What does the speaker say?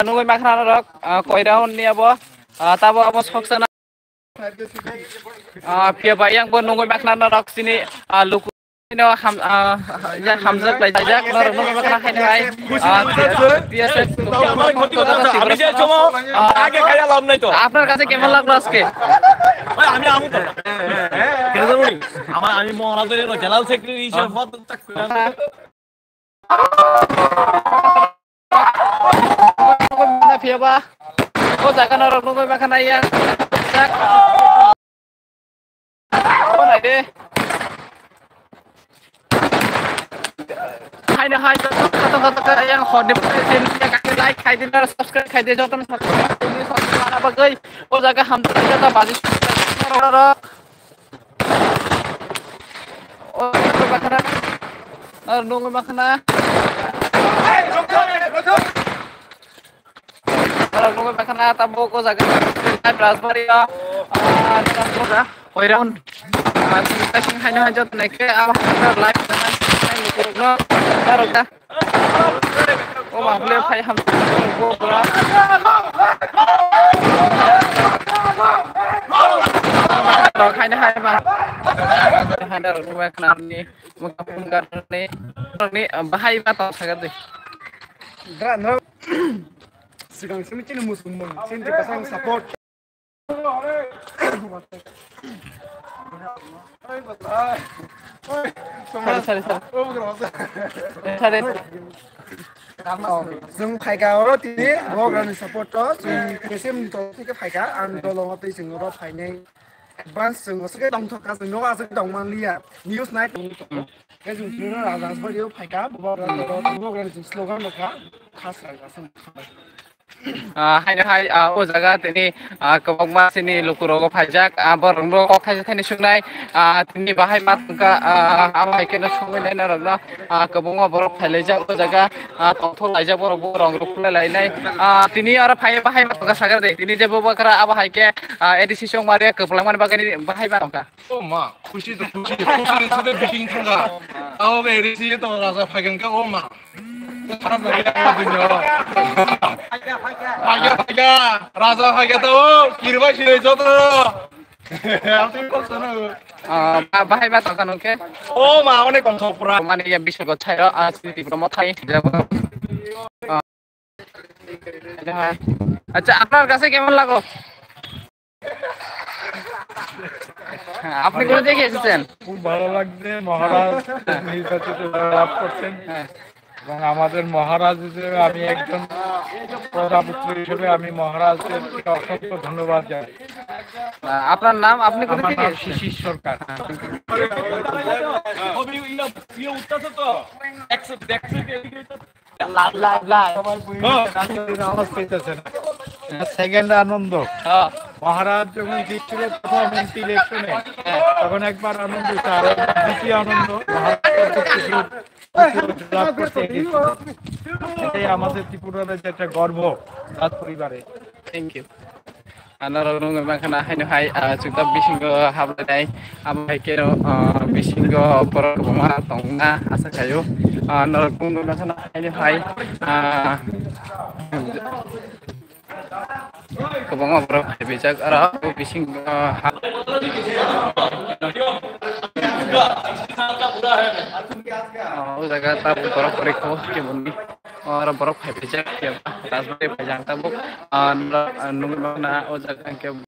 nungoi makna rok koiraun ni abo tabo abo soksana pia bayang bo nungoi makna rok sini luku no ham ya hamzak lai jak no nungoi makna hai hai dia se আমি যে সময় আগে খাইয়া লাভ নাই তো আপনার কাছে কেমন লাগলো আজকে আমি আমু তো কেন জানো আমি মহারাজের জেনারেল সেক্রেটারি হিসেবে পদ pia ba ko jaga no nungoi makna ya jak ko nai de hai na hai kata yang hot din ka like khai din subscribe khai de jotan subscribe ana bagai o jaga ham ta baji o bakana nunggu makna nunggu makna tabo ko jaga brasbari koiraun ta sing hai na jot neke live no darota o mable phai ham go bra ro khai na hai ba handa ro ba khna ni mukapun kar ni bahai ba ta saga de dan ho sigang simi chin musumon chin te pasang support sorry जों फाइगारो तिनि बग्रानि support जों केसेम तो तिके फाइगा आं दलंग तै जों रो फाइनाय advance जों सके दं थका जों नो आजो दं मानलिया न्यूज नाइट के जों नो राजास बडियो फाइगा बग्रानि स्लोगान दका खास रागासम hai na hai o jaga tini kobok ma sini lukurogo phaijak borong ro khai thani sungnai tini bahai mat ka amai kena sungoi nai na rogna kobong ma borok phailajak o jaga tongthol laijak borok borong rukla lainai tini ara phai bahai mat ka sagar de tini je bobakara aba hai ke edisi song mare koplang man bagani bahai mat ka 오 마, 구시도 구시, 구시는 서대 비킹 통과. 아홉에 에리시 또 나서 파견가 오마. 사람들이 하거든요. 파견, 라서 파견도 기르바 시내줘도. 아무튼 꼽서는. bahai mat ka noke 오 마, 오늘 검토프라. mane ya bisho ko chairo siti promo thai jabo আচ্ছা আপনার কাছে কেমন লাগলো আপনি কোথা থেকে এসেছেন খুব ভালো লাগছে মহারাজ নির্বাচিত লাভ করছেন এবং আমাদের মহারাজ হিসেবে আমি একজন প্রজাপুত্র হিসেবে আমি মহারাজের অসংখ্য ধন্যবাদ জানাই আপনার নাম আপনি কোথা থেকে শিশির সরকার আওয়াজ পেতেছেন সেকেন্ড আনন্দ মহারাজ যখন জিতছিল প্রথম এমপি ইলেকশনে তখন একবার আনন্দ আর দ্বিতীয় আনন্দ এটাই আমাদের ত্রিপুরার যে একটা গর্ব রাজ পরিবারে thank you Narong makna haino hai chukta bisingo hablai amai kero bisingo porok ma tongna asa kayo narong makna haino hai kobong borok bijak ara bisingo jaga ta borok rekho kemuni और बरफ है भेजा क्या राजबाड़ी भेजा तब नूंग ना ओ जगह के